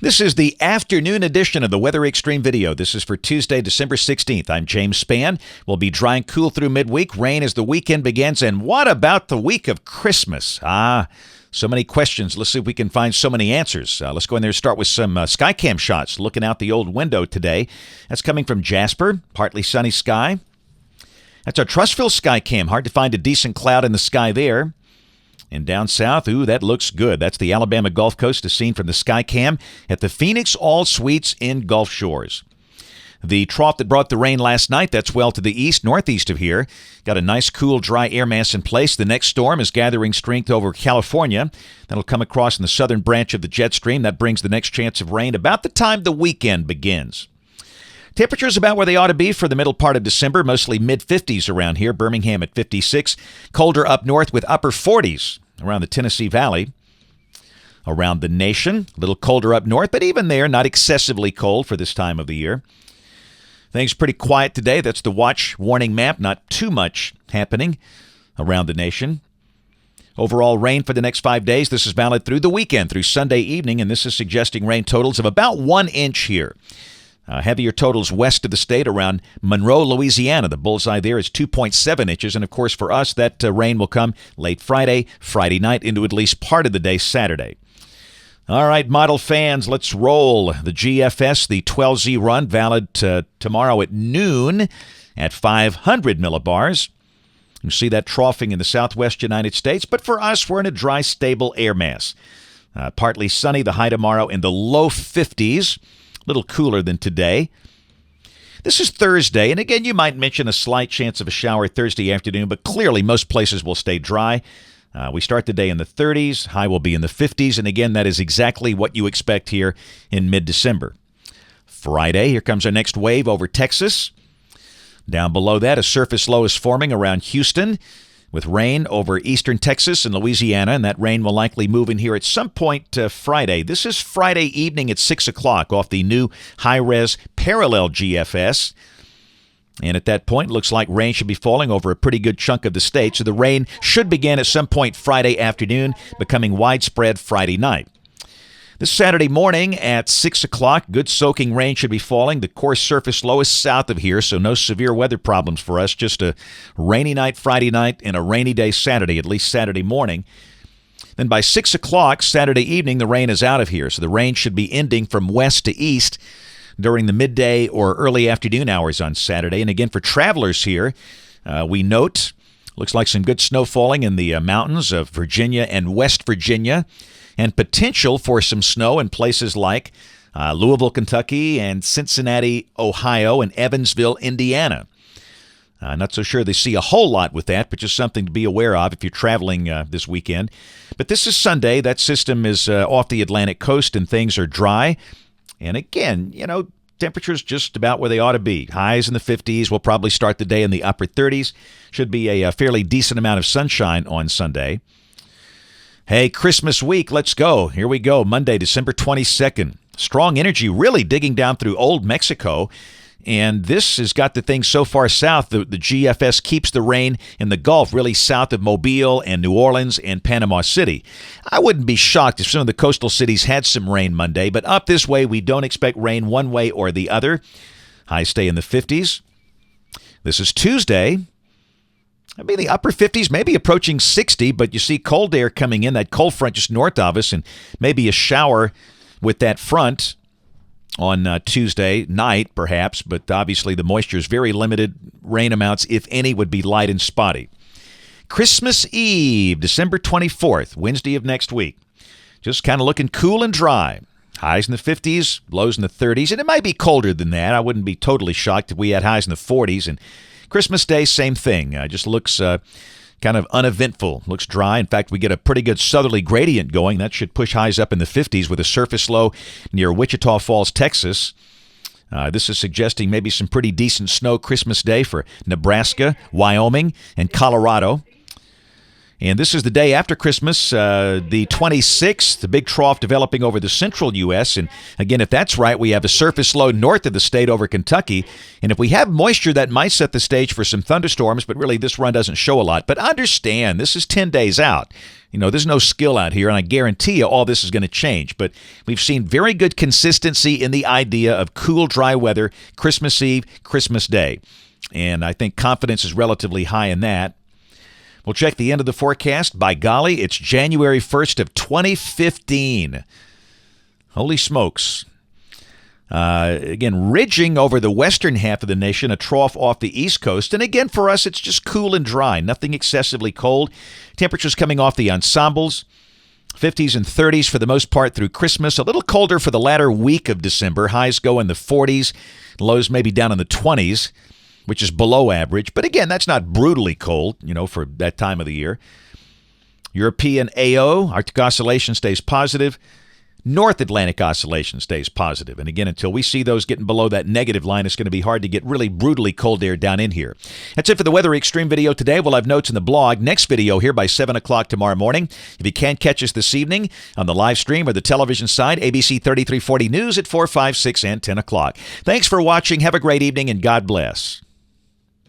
This is the afternoon edition of the Weather Xtreme video. This is for Tuesday, December 16th. I'm James Spann. We'll be dry and cool through midweek, rain as the weekend begins. And what about the week of Christmas? So many questions. Let's see if we can find so many answers. Let's go in there and start with some Skycam shots looking out the old window today. That's coming from Jasper, partly sunny sky. That's our Trussville Skycam. Hard to find a decent cloud in the sky there. And down south, that looks good. That's the Alabama Gulf Coast as seen from the Skycam at the Phoenix All Suites in Gulf Shores. The trough that brought the rain last night, that's well to the east, northeast of here. Got a nice, cool, dry air mass in place. The next storm is gathering strength over California. That'll come across in the southern branch of the jet stream. That brings the next chance of rain about the time the weekend begins. Temperatures about where they ought to be for the middle part of December, mostly mid-50s around here. Birmingham at 56. Colder up north with upper 40s around the Tennessee Valley. Around the nation, a little colder up north, but even there, not excessively cold for this time of the year. Things pretty quiet today. That's the watch warning map. Not too much happening around the nation. Overall rain for the next 5 days. This is valid through the weekend, through Sunday evening, and this is suggesting rain totals of about 1 inch here. Heavier totals west of the state around Monroe, Louisiana. The bullseye there is 2.7 inches. And, of course, for us, that rain will come late Friday night into at least part of the day Saturday. All right, model fans, let's roll. The GFS, the 12Z run, valid tomorrow at noon at 500 millibars. You see that troughing in the southwest United States. But for us, we're in a dry, stable air mass. Partly sunny, the high tomorrow in the low 50s. A little cooler than today. This is Thursday, and again, you might mention a slight chance of a shower Thursday afternoon, but clearly most places will stay dry. We start the day in the 30s, high will be in the 50s, and again, that is exactly what you expect here in mid-December. Friday, here comes our next wave over Texas. Down below that, a surface low is forming around Houston, with rain over eastern Texas and Louisiana, and that rain will likely move in here at some point Friday. This is Friday evening at 6 o'clock off the new high-res parallel GFS. And at that point, it looks like rain should be falling over a pretty good chunk of the state, so the rain should begin at some point Friday afternoon, becoming widespread Friday night. This Saturday morning at 6 o'clock, good soaking rain should be falling. The coarse surface low is south of here, so no severe weather problems for us. Just a rainy night Friday night and a rainy day Saturday, at least Saturday morning. Then by 6 o'clock Saturday evening, the rain is out of here, so the rain should be ending from west to east during the midday or early afternoon hours on Saturday. And again, for travelers here, we note, looks like some good snow falling in the mountains of Virginia and West Virginia, and potential for some snow in places like Louisville, Kentucky, and Cincinnati, Ohio, and Evansville, Indiana. Not so sure they see a whole lot with that, but just something to be aware of if you're traveling this weekend. But this is Sunday. That system is off the Atlantic coast, and things are dry. And again, temperatures just about where they ought to be. Highs in the 50s. We'll probably start the day in the upper 30s. Should be a fairly decent amount of sunshine on Sunday. Hey, Christmas week, let's go. Here we go, Monday, December 22nd. Strong energy really digging down through Old Mexico, and this has got the thing so far south. The GFS keeps the rain in the Gulf really south of Mobile and New Orleans and Panama City. I wouldn't be shocked if some of the coastal cities had some rain Monday, but up this way, we don't expect rain one way or the other. Highs stay in the 50s. This is Tuesday. Maybe the upper 50s, maybe approaching 60, but you see cold air coming in, that cold front just north of us, and maybe a shower with that front on Tuesday night, perhaps, but obviously the moisture is very limited. Rain amounts, if any, would be light and spotty. Christmas Eve, December 24th, Wednesday of next week. Just kind of looking cool and dry. Highs in the 50s, lows in the 30s, and it might be colder than that. I wouldn't be totally shocked if we had highs in the 40s, and Christmas Day, same thing. Just looks kind of uneventful. Looks dry. In fact, we get a pretty good southerly gradient going. That should push highs up in the 50s with a surface low near Wichita Falls, Texas. This is suggesting maybe some pretty decent snow Christmas Day for Nebraska, Wyoming, and Colorado. And this is the day after Christmas, the 26th, the big trough developing over the central U.S. And again, if that's right, we have a surface low north of the state over Kentucky. And if we have moisture, that might set the stage for some thunderstorms, but really this run doesn't show a lot. But understand, this is 10 days out. There's no skill out here, and I guarantee you all this is going to change. But we've seen very good consistency in the idea of cool, dry weather, Christmas Eve, Christmas Day. And I think confidence is relatively high in that. We'll check the end of the forecast. By golly, it's January 1st of 2015. Holy smokes. Again, ridging over the western half of the nation, a trough off the east coast. And again, for us, it's just cool and dry, nothing excessively cold. Temperatures coming off the ensembles, 50s and 30s for the most part through Christmas. A little colder for the latter week of December. Highs go in the 40s, lows maybe down in the 20s, which is below average. But again, that's not brutally cold, for that time of the year. European AO, Arctic oscillation stays positive. North Atlantic oscillation stays positive. And again, until we see those getting below that negative line, it's going to be hard to get really brutally cold air down in here. That's it for the Weather Extreme video today. We'll have notes in the blog. Next video here by 7 o'clock tomorrow morning. If you can't catch us this evening on the live stream or the television side, ABC 3340 News at 4, 5, 6, and 10 o'clock. Thanks for watching. Have a great evening, and God bless.